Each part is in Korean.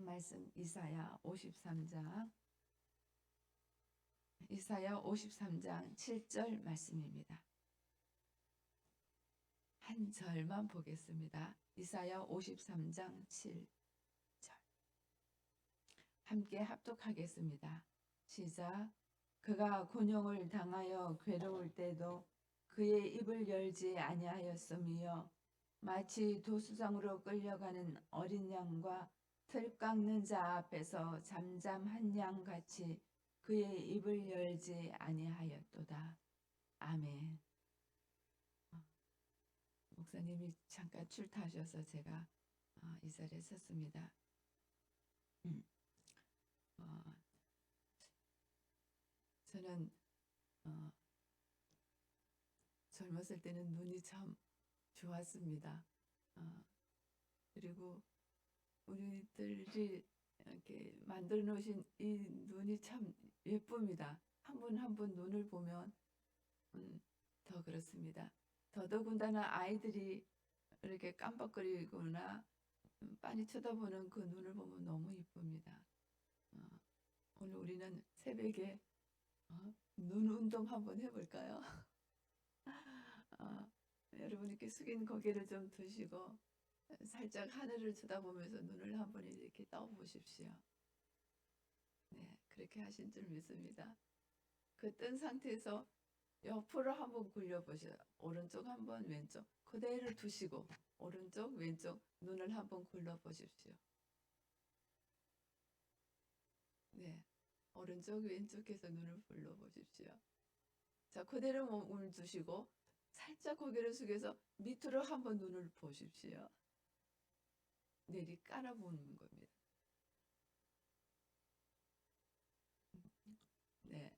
말씀 이사야 53장 7절 말씀입니다. 한 절만 보겠습니다. 이사야 53장 7절 함께 합독하겠습니다. 시작. 그가 곤욕을 당하여 괴로울 때도 그의 입을 열지 아니하였으며 마치 도수장으로 끌려가는 어린 양과 틀 깎는 자 앞에서 잠잠한 양같이 그의 입을 열지 아니하였도다. 아멘. 목사님이 잠깐 출타하셔서 제가 이 자리에 섰습니다. 저는 젊었을 때는 눈이 참 좋았습니다. 그리고 우리들이 이렇게 만들어 놓으신 이 눈이 참 예쁩니다. 한 분 한 분 눈을 보면 더 그렇습니다. 더더군다나 아이들이 이렇게 깜빡거리거나 빤히 쳐다보는 그 눈을 보면 너무 예쁩니다. 오늘 우리는 새벽에 눈 운동 한번 해볼까요? 여러분 이렇게 숙인 고개를 좀 드시고 살짝 하늘을 쳐다보면서 눈을 한번 이렇게 떠보십시오. 네, 그렇게 하신 줄 믿습니다. 그 뜬 상태에서 옆으로 한번 굴려보세요. 오른쪽 한번 왼쪽 그대로 두시고 오른쪽 왼쪽 눈을 한번 굴려보십시오. 네, 오른쪽 왼쪽에서 눈을 굴려보십시오. 자, 그대로 몸을 두시고 살짝 고개를 숙여서 밑으로 한번 눈을 보십시오. 내리 깔아보는 겁니다. 네.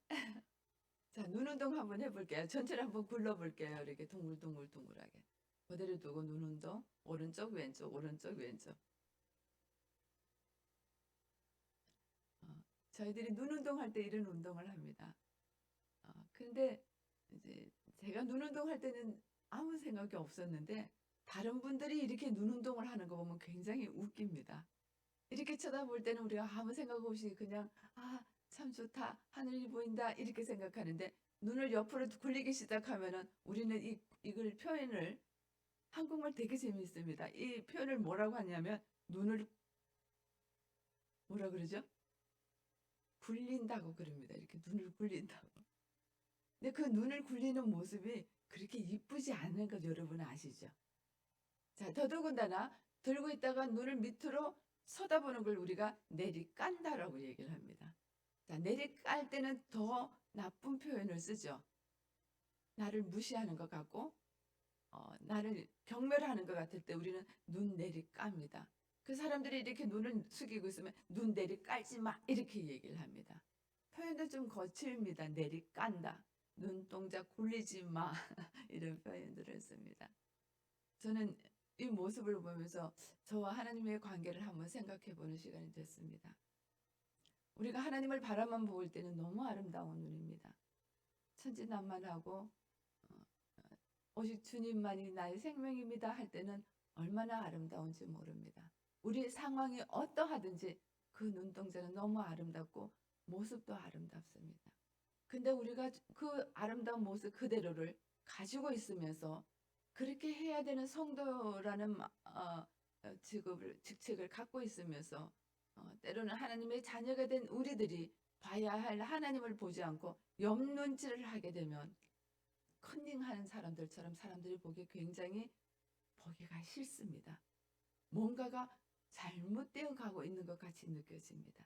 자, 눈 운동 한번 해볼게요. 전체를 한번 굴러볼게요. 이렇게 둥글둥글둥글하게. 그대로 두고 눈 운동. 오른쪽, 왼쪽, 오른쪽, 왼쪽. 저희들이 눈 운동할 때 이런 운동을 합니다. 근데 이제 제가 눈 운동할 때는 아무 생각이 없었는데 다른 분들이 이렇게 눈 운동을 하는 거 보면 굉장히 웃깁니다. 이렇게 쳐다볼 때는 우리가 아무 생각 없이 그냥 참 좋다, 하늘이 보인다 이렇게 생각하는데 눈을 옆으로 굴리기 시작하면은 우리는 이걸 표현을 한국말 되게 재미있습니다. 이 표현을 뭐라고 하냐면 눈을 뭐라 그러죠? 굴린다고 그럽니다. 이렇게 눈을 굴린다고. 근데 그 눈을 굴리는 모습이 그렇게 이쁘지 않은 것 여러분 아시죠? 자, 더더군다나 들고 있다가 눈을 밑으로 쳐다보는 걸 우리가 내리깐다라고 얘기를 합니다. 자, 내리깔 때는 더 나쁜 표현을 쓰죠. 나를 무시하는 것 같고 나를 경멸하는 것 같을 때 우리는 눈 내리깝니다. 그 사람들이 이렇게 눈을 숙이고 있으면 눈 내리깔지 마 이렇게 얘기를 합니다. 표현도 좀 거칠입니다. 내리깐다. 눈동자 굴리지 마 이런 표현들을 씁니다. 저는 이 모습을 보면서 저와 하나님의 관계를 한번 생각해 보는 시간이 됐습니다. 우리가 하나님을 바라만 볼 때는 너무 아름다운 눈입니다. 천진난만하고 오직 주님만이 나의 생명입니다 할 때는 얼마나 아름다운지 모릅니다. 우리 상황이 어떠하든지 그 눈동자는 너무 아름답고 모습도 아름답습니다. 근데 우리가 그 아름다운 모습 그대로를 가지고 있으면서 그렇게 해야 되는 성도라는 직책을 갖고 있으면서 때로는 하나님의 자녀가 된 우리들이 봐야 할 하나님을 보지 않고 옆 눈질을 하게 되면 컨닝하는 사람들처럼 사람들이 보기에 굉장히 보기가 싫습니다. 뭔가가 잘못되어 가고 있는 것 같이 느껴집니다.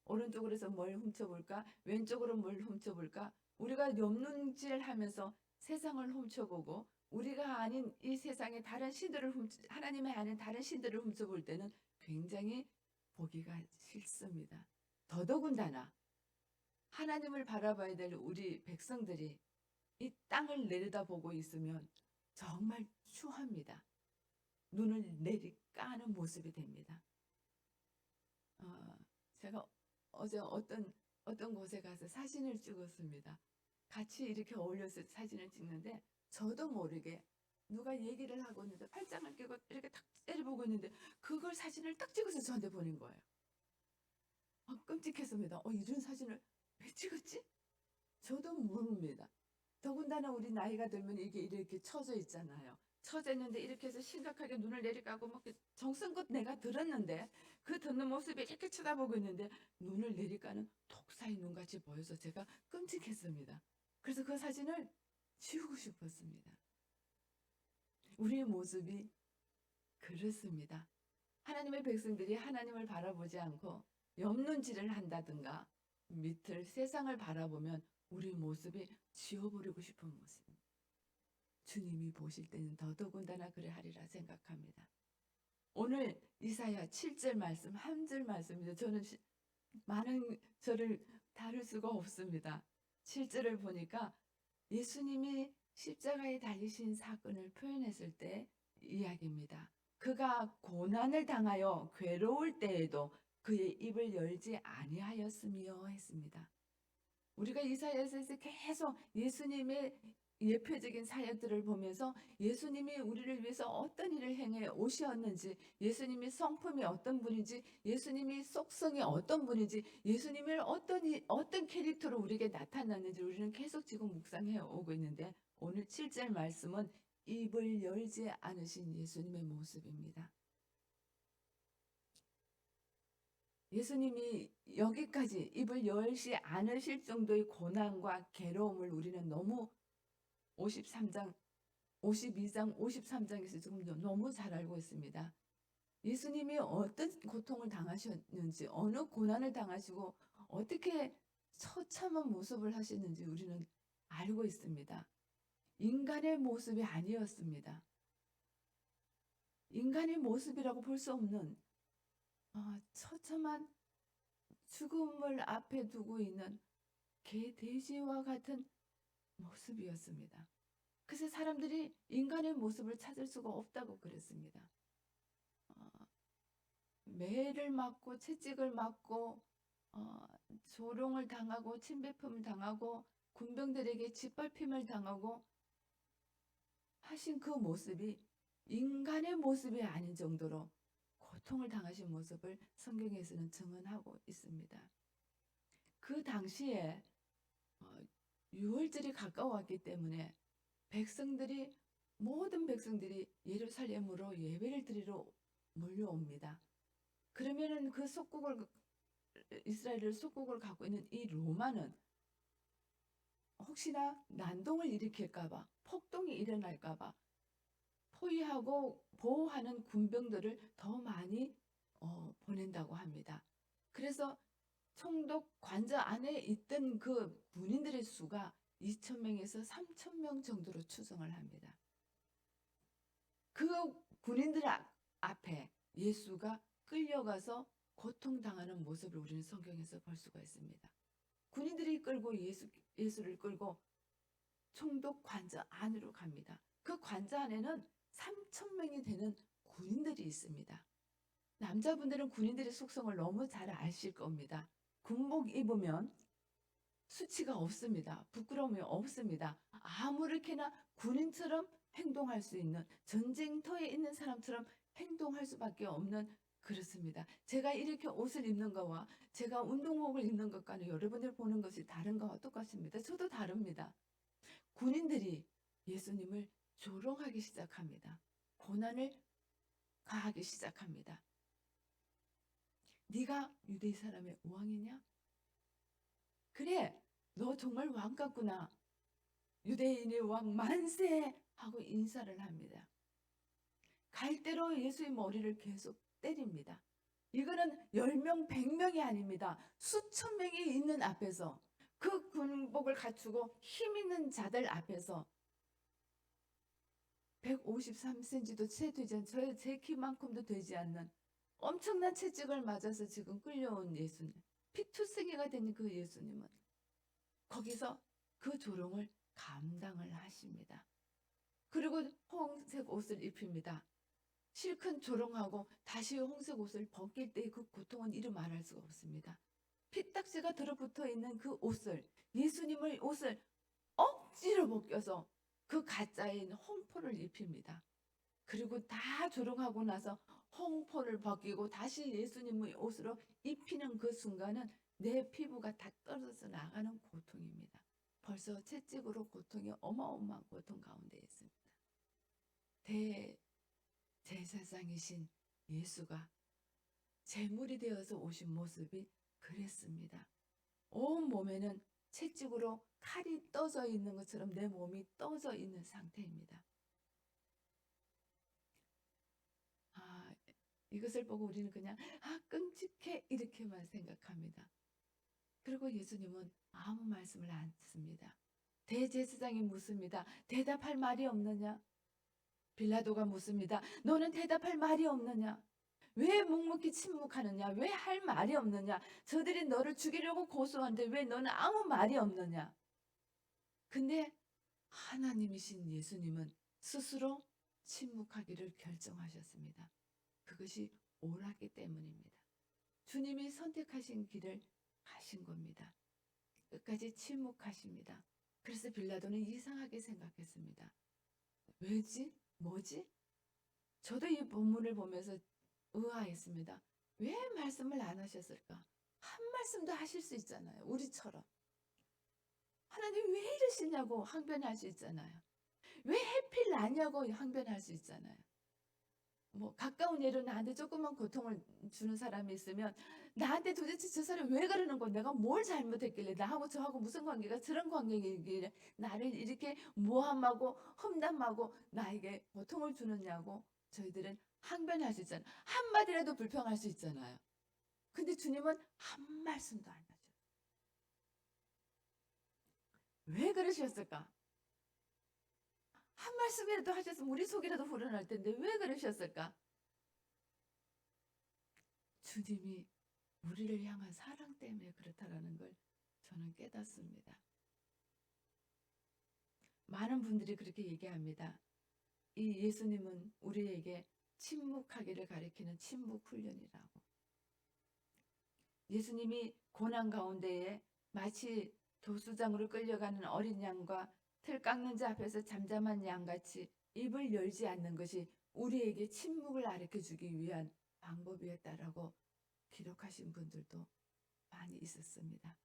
오른쪽으로 해서 뭘 훔쳐볼까? 왼쪽으로 뭘 훔쳐볼까? 우리가 옆눈질하면서 세상을 훔쳐보고 우리가 아닌 이 세상의 다른 신들을 하나님의 아닌 다른 신들을 훔쳐볼 때는 굉장히 보기가 싫습니다. 더더군다나 하나님을 바라봐야 될 우리 백성들이 이 땅을 내려다보고 있으면 정말 추합니다. 눈을 내리까는 모습이 됩니다. 제가 어제 어떤 곳에 가서 사진을 찍었습니다. 같이 이렇게 어울려서 사진을 찍는데 저도 모르게 누가 얘기를 하고 있는데 팔짱을 끼고 이렇게 탁 때려보고 있는데 그걸 사진을 딱 찍어서 저한테 보낸 거예요. 끔찍했습니다. 이런 사진을 왜 찍었지? 저도 모릅니다. 더군다나 우리 나이가 들면 이게 이렇게 처져 있잖아요. 처져 있는데 이렇게 해서 심각하게 눈을 내리까고 막 정성껏 내가 들었는데 그 듣는 모습이 이렇게 쳐다보고 있는데 눈을 내리까는 독사의 눈같이 보여서 제가 끔찍했습니다. 그래서 그 사진을 지우고 싶었습니다. 우리의 모습이 그렇습니다. 하나님의 백성들이 하나님을 바라보지 않고 옆눈질을 한다든가 밑을 세상을 바라보면 우리 모습이 지워버리고 싶은 모습. 주님이 보실 때는 더더군다나 그래 하리라 생각합니다. 오늘 이사야 7절 말씀 한 줄 말씀입니다. 저는 많은 절을 다룰 수가 없습니다. 7절을 보니까 예수님이 십자가에 달리신 사건을 표현했을 때 이야기입니다. 그가 고난을 당하여 괴로울 때에도 그의 입을 열지 아니하였으며 했습니다. 우리가 이사야서에서 계속 예수님의 예표적인 사역들을 보면서 예수님이 우리를 위해서 어떤 일을 행해 오셨는지, 예수님이 성품이 어떤 분인지, 예수님이 속성이 어떤 분인지, 예수님을 어떤 캐릭터로 우리에게 나타났는지 우리는 계속 지금 묵상해 오고 있는데 오늘 7절 말씀은 입을 열지 않으신 예수님의 모습입니다. 예수님이 여기까지 입을 열지 않으실 정도의 고난과 괴로움을 우리는 너무 53장, 52장, 53장에서 지금 너무 잘 알고 있습니다. 예수님이 어떤 고통을 당하셨는지, 어느 고난을 당하시고 어떻게 처참한 모습을 하셨는지 우리는 알고 있습니다. 인간의 모습이 아니었습니다. 인간의 모습이라고 볼 수 없는 처참한 죽음을 앞에 두고 있는 개, 돼지와 같은 모습이었습니다. 그래서 사람들이 인간의 모습을 찾을 수가 없다고 그랬습니다. 매를 맞고 채찍을 맞고 조롱을 당하고 침뱉음을 당하고 군병들에게 짓밟힘을 당하고 하신 그 모습이 인간의 모습이 아닌 정도로 고통을 당하신 모습을 성경에서는 증언하고 있습니다. 그 당시에 유월절이 가까워왔기 때문에 모든 백성들이 예루살렘으로 예배를 드리러 몰려옵니다. 그러면은 이스라엘을 속국을 갖고 있는 이 로마는 혹시나 난동을 일으킬까봐, 폭동이 일어날까봐 포위하고 보호하는 군병들을 더 많이 보낸다고 합니다. 그래서 총독 관저 안에 있던 그 군인들의 수가 2,000명에서 3,000명 정도로 추정을 합니다. 그 군인들 앞에 예수가 끌려가서 고통당하는 모습을 우리는 성경에서 볼 수가 있습니다. 군인들이 끌고 예수를 끌고 총독 관저 안으로 갑니다. 그 관저 안에는 3,000명이 되는 군인들이 있습니다. 남자분들은 군인들의 속성을 너무 잘 아실 겁니다. 군복 입으면 수치가 없습니다. 부끄러움이 없습니다. 아무렇게나 군인처럼 행동할 수 있는, 전쟁터에 있는 사람처럼 행동할 수밖에 없는, 그렇습니다. 제가 이렇게 옷을 입는 거와 제가 운동복을 입는 것과는 여러분들 보는 것이 다른 거와 똑같습니다. 저도 다릅니다. 군인들이 예수님을 조롱하기 시작합니다. 고난을 가하기 시작합니다. 네가 유대 사람의 왕이냐? 그래, 너 정말 왕 같구나. 유대인의 왕 만세! 하고 인사를 합니다. 갈대로 예수의 머리를 계속 때립니다. 이거는 10명, 100명이 아닙니다. 수천 명이 있는 앞에서, 그 군복을 갖추고 힘 있는 자들 앞에서 153cm도 채 되지 않은, 제 키만큼도 되지 않는 엄청난 채찍을 맞아서 지금 끌려온 예수님, 피투성이가 된 그 예수님은 거기서 그 조롱을 감당을 하십니다. 그리고 홍색 옷을 입힙니다. 실컷 조롱하고 다시 홍색 옷을 벗길 때의 그 고통은 이루 말할 수가 없습니다. 피딱지가 들어붙어 있는 그 옷을, 예수님의 옷을 억지로 벗겨서 그 가짜인 홍포를 입힙니다. 그리고 다 조롱하고 나서 홍포를 벗기고 다시 예수님의 옷으로 입히는 그 순간은 내 피부가 다 떨어져 나가는 고통입니다. 벌써 채찍으로 고통이 어마어마한 고통 가운데 있습니다. 대제사장이신 예수가 제물이 되어서 오신 모습이 그랬습니다. 온 몸에는 채찍으로 칼이 떠져 있는 것처럼 내 몸이 떠져 있는 상태입니다. 아, 이것을 보고 우리는 그냥 끔찍해 이렇게만 생각합니다. 그리고 예수님은 아무 말씀을 안 했습니다. 대제사장이 묻습니다. 대답할 말이 없느냐? 빌라도가 묻습니다. 너는 대답할 말이 없느냐? 왜 묵묵히 침묵하느냐? 왜 할 말이 없느냐? 저들이 너를 죽이려고 고소한데 왜 너는 아무 말이 없느냐? 근데 하나님이신 예수님은 스스로 침묵하기를 결정하셨습니다. 그것이 옳았기 때문입니다. 주님이 선택하신 길을 가신 겁니다. 끝까지 침묵하십니다. 그래서 빌라도는 이상하게 생각했습니다. 왜지? 뭐지? 저도 이 본문을 보면서 의아했습니다. 왜 말씀을 안 하셨을까? 한 말씀도 하실 수 있잖아요. 우리처럼. 하나님 왜 이러시냐고 항변할 수 있잖아요. 왜 해필 나냐고 항변할 수 있잖아요. 뭐 가까운 예로 나한테 조금만 고통을 주는 사람이 있으면 나한테 도대체 저 사람이 왜 그러는 거야? 내가 뭘 잘못했길래 나하고 저하고 무슨 관계가 저런 관계이길래 나를 이렇게 모함하고 험담하고 나에게 고통을 주느냐고 저희들은 항변할 수 있잖아요. 한마디라도 불평할 수 있잖아요. 근데 주님은 한 말씀도 안 하셨어요. 왜 그러셨을까? 한 말씀이라도 하셨으면 우리 속이라도 후련할 텐데 왜 그러셨을까? 주님이 우리를 향한 사랑 때문에 그렇다라는 걸 저는 깨닫습니다. 많은 분들이 그렇게 얘기합니다. 이 예수님은 우리에게 침묵하기를 가리키는 침묵 훈련이라고. 예수님이 고난 가운데에 마치 도수장으로 끌려가는 어린 양과 틀 깎는 자 앞에서 잠잠한 양같이 입을 열지 않는 것이 우리에게 침묵을 가르쳐주기 위한 방법이었다라고 기록하신 분들도 많이 있었습니다.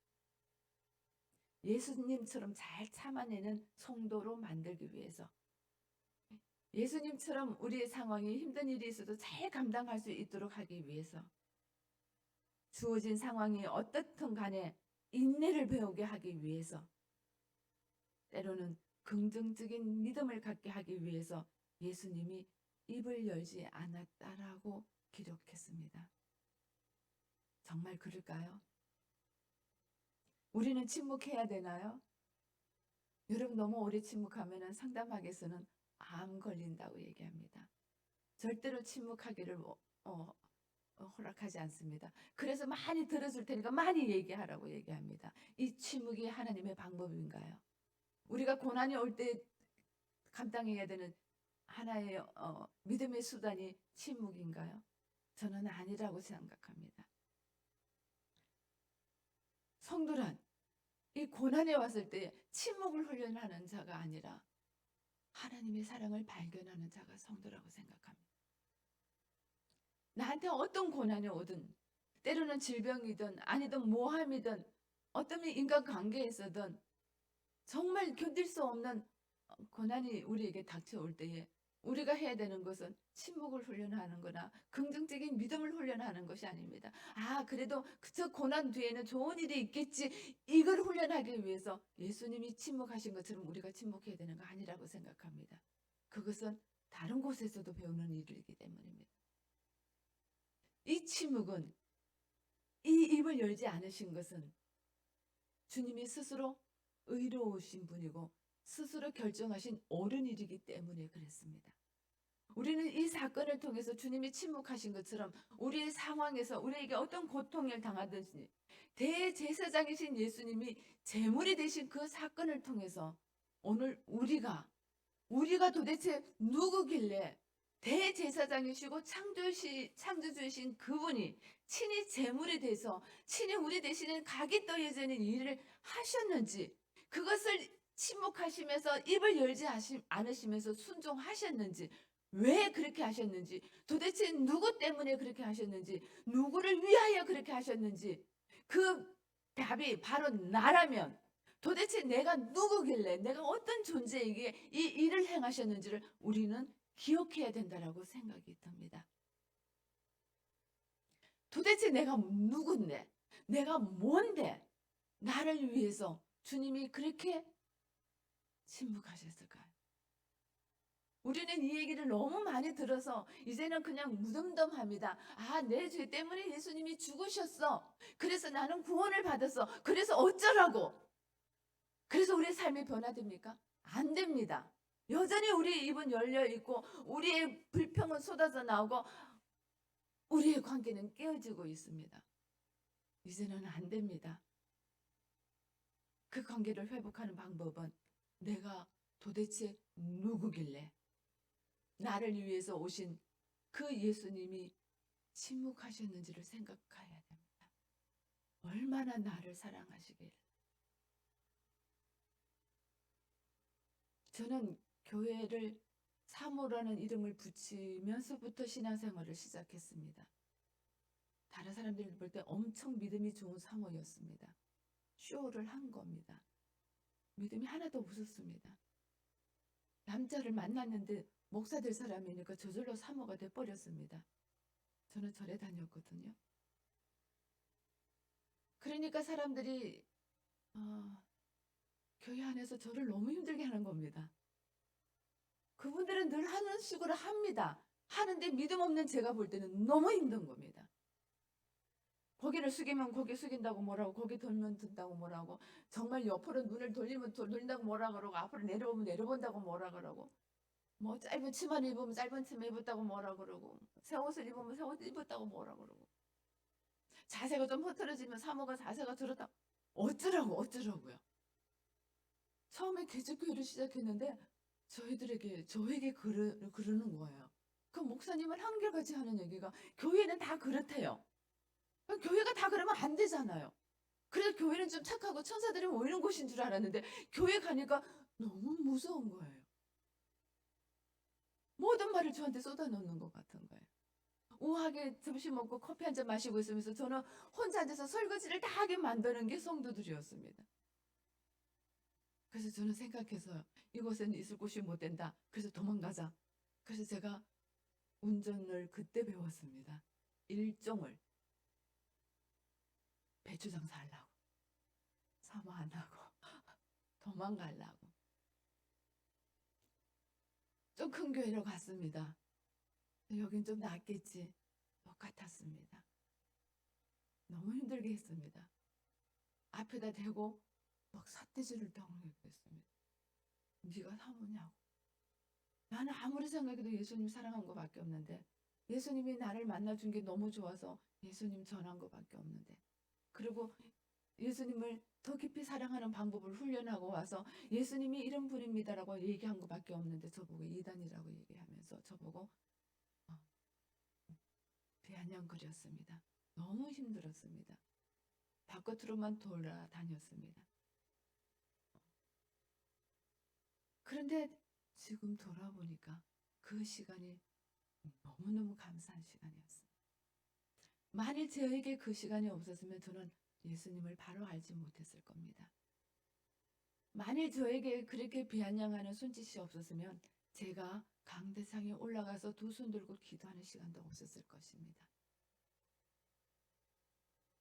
예수님처럼 잘 참아내는 성도로 만들기 위해서, 예수님처럼 우리의 상황이 힘든 일이 있어도 잘 감당할 수 있도록 하기 위해서, 주어진 상황이 어떻든 간에 인내를 배우게 하기 위해서, 때로는 긍정적인 믿음을 갖게 하기 위해서 예수님이 입을 열지 않았다라고 기록했습니다. 정말 그럴까요? 우리는 침묵해야 되나요? 여러분 너무 오래 침묵하면 상담학에서는 암 걸린다고 얘기합니다. 절대로 침묵하기를 허락하지 않습니다. 그래서 많이 들어줄 테니까 많이 얘기하라고 얘기합니다. 이 침묵이 하나님의 방법인가요? 우리가 고난이 올 때 감당해야 되는 하나의 믿음의 수단이 침묵인가요? 저는 아니라고 생각합니다. 성도란 이 고난에 왔을 때 침묵을 훈련하는 자가 아니라 하나님의 사랑을 발견하는 자가 성도라고 생각합니다. 나한테 어떤 고난이 오든, 때로는 질병이든 아니든 모함이든 어떤 인간관계에서든 정말 견딜 수 없는 고난이 우리에게 닥쳐올 때에 우리가 해야 되는 것은 침묵을 훈련하는 거나 긍정적인 믿음을 훈련하는 것이 아닙니다. 그래도 저 고난 뒤에는 좋은 일이 있겠지, 이걸 훈련하기 위해서 예수님이 침묵하신 것처럼 우리가 침묵해야 되는 거 아니라고 생각합니다. 그것은 다른 곳에서도 배우는 일이기 때문입니다. 이 침묵은, 이 입을 열지 않으신 것은 주님이 스스로 의로우신 분이고 스스로 결정하신 옳은 일이기 때문에 그랬습니다. 우리는 이 사건을 통해서 주님이 침묵하신 것처럼 우리의 상황에서 우리에게 어떤 고통을 당하든지 대제사장이신 예수님이 제물이 되신 그 사건을 통해서 오늘 우리가 도대체 누구길래 대제사장이시고 창조주이신 그분이 친히 제물이 돼서 친히 우리 대신에 각이 떨어지는 일을 하셨는지, 그것을 침묵하시면서 입을 열지 않으시면서 순종하셨는지, 왜 그렇게 하셨는지, 도대체 누구 때문에 그렇게 하셨는지, 누구를 위하여 그렇게 하셨는지, 그 답이 바로 나라면 도대체 내가 누구길래 내가 어떤 존재이기에 이 일을 행하셨는지를 우리는 기억해야 된다라고 생각이 듭니다. 도대체 내가 누군데, 내가 뭔데 나를 위해서 주님이 그렇게 침묵하셨을까요? 우리는 이 얘기를 너무 많이 들어서 이제는 그냥 무덤덤합니다. 아, 내 죄 때문에 예수님이 죽으셨어. 그래서 나는 구원을 받았어. 그래서 어쩌라고. 그래서 우리의 삶이 변화됩니까? 안 됩니다. 여전히 우리의 입은 열려 있고 우리의 불평은 쏟아져 나오고 우리의 관계는 깨어지고 있습니다. 이제는 안 됩니다. 그 관계를 회복하는 방법은 내가 도대체 누구길래 나를 위해서 오신 그 예수님이 침묵하셨는지를 생각해야 됩니다. 얼마나 나를 사랑하시길. 저는 교회를 사모라는 이름을 붙이면서부터 신앙생활을 시작했습니다. 다른 사람들이 볼 때 엄청 믿음이 좋은 사모였습니다. 쇼를 한 겁니다. 믿음이 하나도 없었습니다. 남자를 만났는데 목사 될 사람이니까 저절로 사모가 돼버렸습니다. 저는 절에 다녔거든요. 그러니까 사람들이 교회 안에서 저를 너무 힘들게 하는 겁니다. 그분들은 늘 하는 식으로 합니다. 하는데 믿음 없는 제가 볼 때는 너무 힘든 겁니다. 고개를 숙이면 고개 숙인다고 뭐라고, 고개 돌면 든다고 뭐라고, 정말 옆으로 눈을 돌리면 돌린다고 뭐라 그러고, 앞으로 내려오면 내려본다고 뭐라 그러고, 뭐 짧은 치마를 입으면 짧은 치마 입었다고 뭐라 그러고, 새 옷을 입으면 새 옷 입었다고 뭐라 그러고, 자세가 좀 흐트러지면 사모가 자세가 들었다. 어쩌라고요. 처음에 개척교회를 시작했는데 저에게 그러는 거예요. 그 목사님은 한결같이 하는 얘기가 교회는 다 그렇대요. 교회가 다 그러면 안 되잖아요. 그래서 교회는 좀 착하고 천사들이 모이는 곳인 줄 알았는데 교회 가니까 너무 무서운 거예요. 모든 말을 저한테 쏟아놓는 것 같은 거예요. 우아하게 점심 먹고 커피 한 잔 마시고 있으면서 저는 혼자 앉아서 설거지를 다 하게 만드는 게 성도들이었습니다. 그래서 저는 생각해서 이곳에는 있을 곳이 못 된다. 그래서 도망가자. 그래서 제가 운전을 그때 배웠습니다. 일종을 배추 장사하려고, 사모 안 하고 도망가려고. 좀 큰 교회로 갔습니다. 여긴 좀 낫겠지. 똑같았습니다. 너무 힘들게 했습니다. 앞에다 대고 막 삿대질을 당했습니다. 네가 사모냐고. 나는 아무리 생각해도 예수님 사랑한 것밖에 없는데, 예수님이 나를 만나준 게 너무 좋아서 예수님 전한 것밖에 없는데, 그리고 예수님을 더 깊이 사랑하는 방법을 훈련하고 와서 예수님이 이런 분입니다라고 얘기한 것밖에 없는데 저보고 이단이라고 얘기하면서 저보고 비아냥거렸습니다. 너무 힘들었습니다. 바깥으로만 돌아다녔습니다. 그런데 지금 돌아보니까 그 시간이 너무너무 감사한 시간이었습니다. 만일 저에게 그 시간이 없었으면 저는 예수님을 바로 알지 못했을 겁니다. 만일 저에게 그렇게 비아냥하는 손짓이 없었으면 제가 강대상에 올라가서 두 손 들고 기도하는 시간도 없었을 것입니다.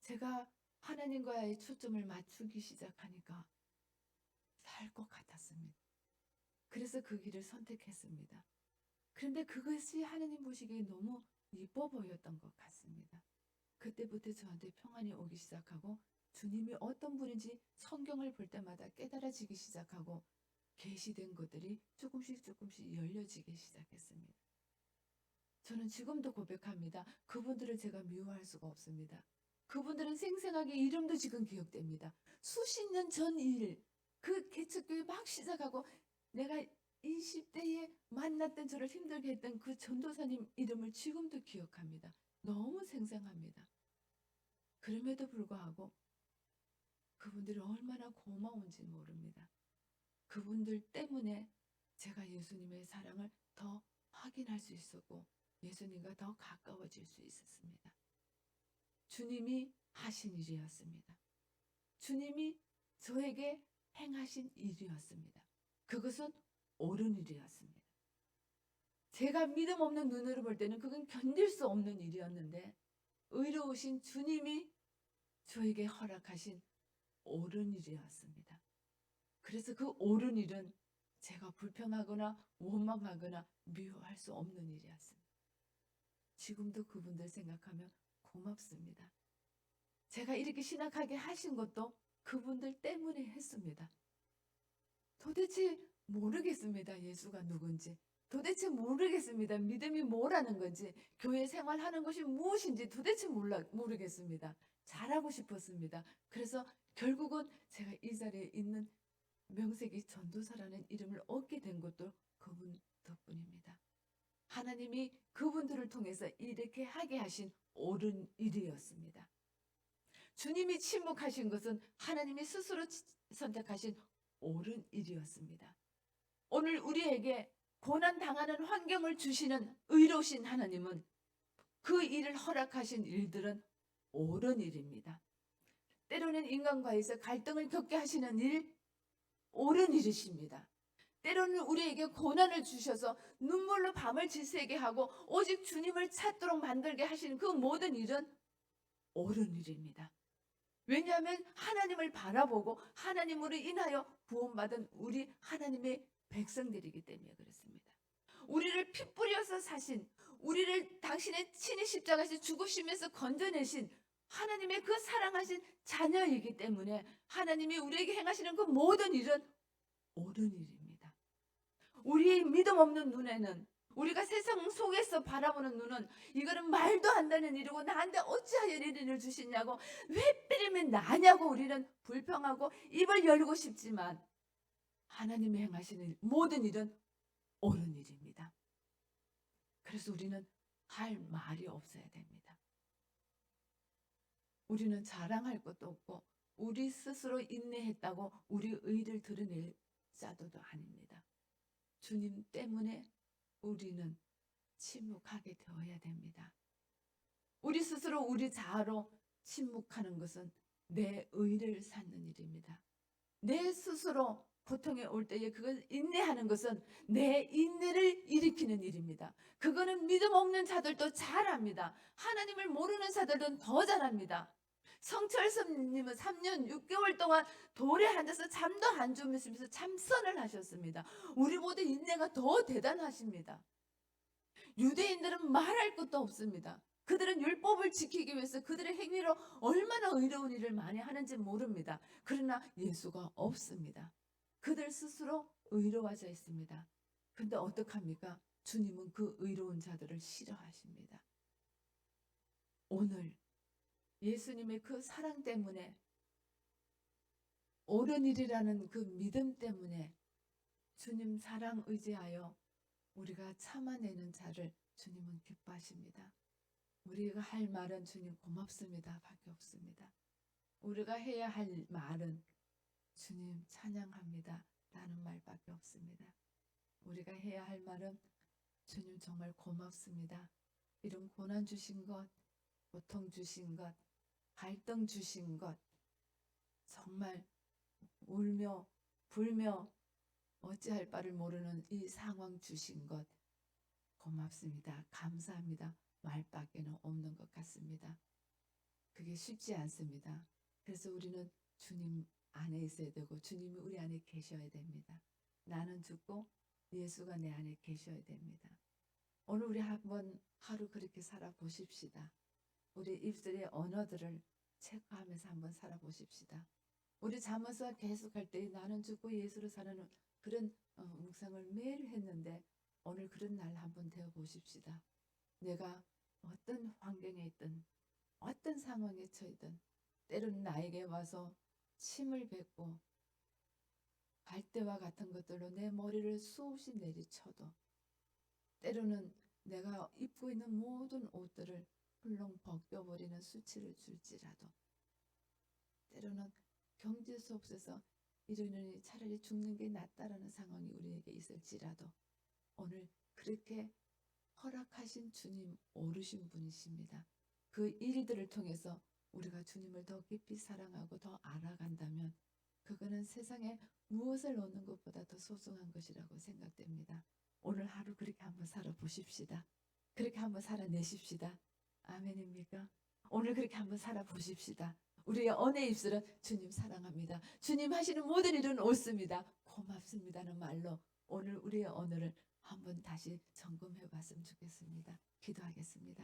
제가 하나님과의 초점을 맞추기 시작하니까 살 것 같았습니다. 그래서 그 길을 선택했습니다. 그런데 그것이 하나님 보시기에 너무 이뻐 보였던 것 같습니다. 그때부터 저한테 평안이 오기 시작하고 주님이 어떤 분인지 성경을 볼 때마다 깨달아지기 시작하고 계시된 것들이 조금씩 열려지기 시작했습니다. 저는 지금도 고백합니다. 그분들을 제가 미워할 수가 없습니다. 그분들은 생생하게 이름도 지금 기억됩니다. 수십 년 전 일, 그 개척교회 막 시작하고 내가 20대에 만났던 저를 힘들게 했던 그 전도사님 이름을 지금도 기억합니다. 너무 생생합니다. 그럼에도 불구하고 그분들이 얼마나 고마운지 모릅니다. 그분들 때문에 제가 예수님의 사랑을 더 확인할 수 있었고 예수님과 더 가까워질 수 있었습니다. 주님이 하신 일이었습니다. 주님이 저에게 행하신 일이었습니다. 그것은 옳은 일이었습니다. 제가 믿음 없는 눈으로 볼 때는 그건 견딜 수 없는 일이었는데 의로우신 주님이 저에게 허락하신 옳은 일이었습니다. 그래서 그 옳은 일은 제가 불평하거나 원망하거나 미워할 수 없는 일이었습니다. 지금도 그분들 생각하면 고맙습니다. 제가 이렇게 신학하게 하신 것도 그분들 때문에 했습니다. 도대체 모르겠습니다. 예수가 누군지. 도대체 모르겠습니다. 믿음이 뭐라는 건지, 교회 생활하는 것이 무엇인지 도대체 모르겠습니다. 잘하고 싶었습니다. 그래서 결국은 제가 이 자리에 있는 명색이 전도사라는 이름을 얻게 된 것도 그분 덕분입니다. 하나님이 그분들을 통해서 이렇게 하게 하신 옳은 일이었습니다. 주님이 침묵하신 것은 하나님이 스스로 선택하신 옳은 일이었습니다. 오늘 우리에게 고난당하는 환경을 주시는 의로우신 하나님은 그 일을 허락하신 일들은 옳은 일입니다. 때로는 인간과에서 갈등을 겪게 하시는 일, 옳은 일이십니다. 때로는 우리에게 고난을 주셔서 눈물로 밤을 지새게 하고 오직 주님을 찾도록 만들게 하시는 그 모든 일은 옳은 일입니다. 왜냐하면 하나님을 바라보고 하나님으로 인하여 구원받은 우리 하나님의 백성들이기 때문에 그렇습니다. 우리를 피 뿌려서 사신, 우리를 당신의 친히 십자가에서 죽으시면서 건져내신 하나님의 그 사랑하신 자녀이기 때문에 하나님이 우리에게 행하시는 그 모든 일은 옳은 일입니다. 우리의 믿음 없는 눈에는, 우리가 세상 속에서 바라보는 눈은 이거는 말도 안 되는 일이고 나한테 어찌하여 이런 일을 주시냐고, 왜 빼리면 나냐고 우리는 불평하고 입을 열고 싶지만 하나님이 행하시는 모든 일은 옳은 일입니다. 그래서 우리는 할 말이 없어야 됩니다. 우리는 자랑할 것도 없고 우리 스스로 인내했다고 우리 의를 드러낼 자도도 아닙니다. 주님 때문에 우리는 침묵하게 되어야 됩니다. 우리 스스로 우리 자아로 침묵하는 것은 내 의를 쌓는 일입니다. 내 스스로 고통에 올 때에 그걸 인내하는 것은 내 인내를 일으키는 일입니다. 그거는 믿음 없는 자들도 잘합니다. 하나님을 모르는 자들은 더 잘합니다. 성철선님은 3년 6개월 동안 돌에 앉아서 잠도 안 주무시면서 참선을 하셨습니다. 우리보다 인내가 더 대단하십니다. 유대인들은 말할 것도 없습니다. 그들은 율법을 지키기 위해서 그들의 행위로 얼마나 의로운 일을 많이 하는지 모릅니다. 그러나 예수가 없습니다. 그들 스스로 의로워져 있습니다. 근데 어떡합니까? 주님은 그 의로운 자들을 싫어하십니다. 오늘 예수님의 그 사랑 때문에, 옳은 일이라는 그 믿음 때문에 주님 사랑 의지하여 우리가 참아내는 자를 주님은 기뻐하십니다. 우리가 할 말은 주님 고맙습니다 밖에 없습니다. 우리가 해야 할 말은 주님 찬양합니다 라는 말밖에 없습니다. 우리가 해야 할 말은 주님 정말 고맙습니다. 이런 고난 주신 것, 고통 주신 것, 갈등 주신 것, 정말 울며 불며 어찌할 바를 모르는 이 상황 주신 것 고맙습니다. 감사합니다. 말밖에는 없는 것 같습니다. 그게 쉽지 않습니다. 그래서 우리는 주님 안에 있어야 되고 주님이 우리 안에 계셔야 됩니다. 나는 죽고 예수가 내 안에 계셔야 됩니다. 오늘 우리 한번 하루 그렇게 살아보십시다. 우리 입술의 언어들을 체크하면서 한번 살아보십시다. 우리 잠에서 계속할 때 나는 죽고 예수로 사는 그런 묵상을 매일 했는데 오늘 그런 날 한번 되어보십시다. 내가 어떤 환경에 있든 어떤 상황에 처해든 때로는 나에게 와서 침을 뱉고 갈대와 같은 것들로 내 머리를 수없이 내리쳐도, 때로는 내가 입고 있는 모든 옷들을 훌렁 벗겨버리는 수치를 줄지라도, 때로는 경제 속에서 이러니 차라리 죽는 게 낫다라는 상황이 우리에게 있을지라도 오늘 그렇게 허락하신 주님 오르신 분이십니다. 그 일들을 통해서 우리가 주님을 더 깊이 사랑하고 더 알아간다면 그거는 세상에 무엇을 얻는 것보다 더 소중한 것이라고 생각됩니다. 오늘 하루 그렇게 한번 살아보십시다. 그렇게 한번 살아내십시다. 아멘입니까? 오늘 그렇게 한번 살아보십시다. 우리의 언의 입술은 주님 사랑합니다. 주님 하시는 모든 일은 옳습니다. 고맙습니다는 말로 오늘 우리의 언어를 한번 다시 점검해 봤으면 좋겠습니다. 기도하겠습니다.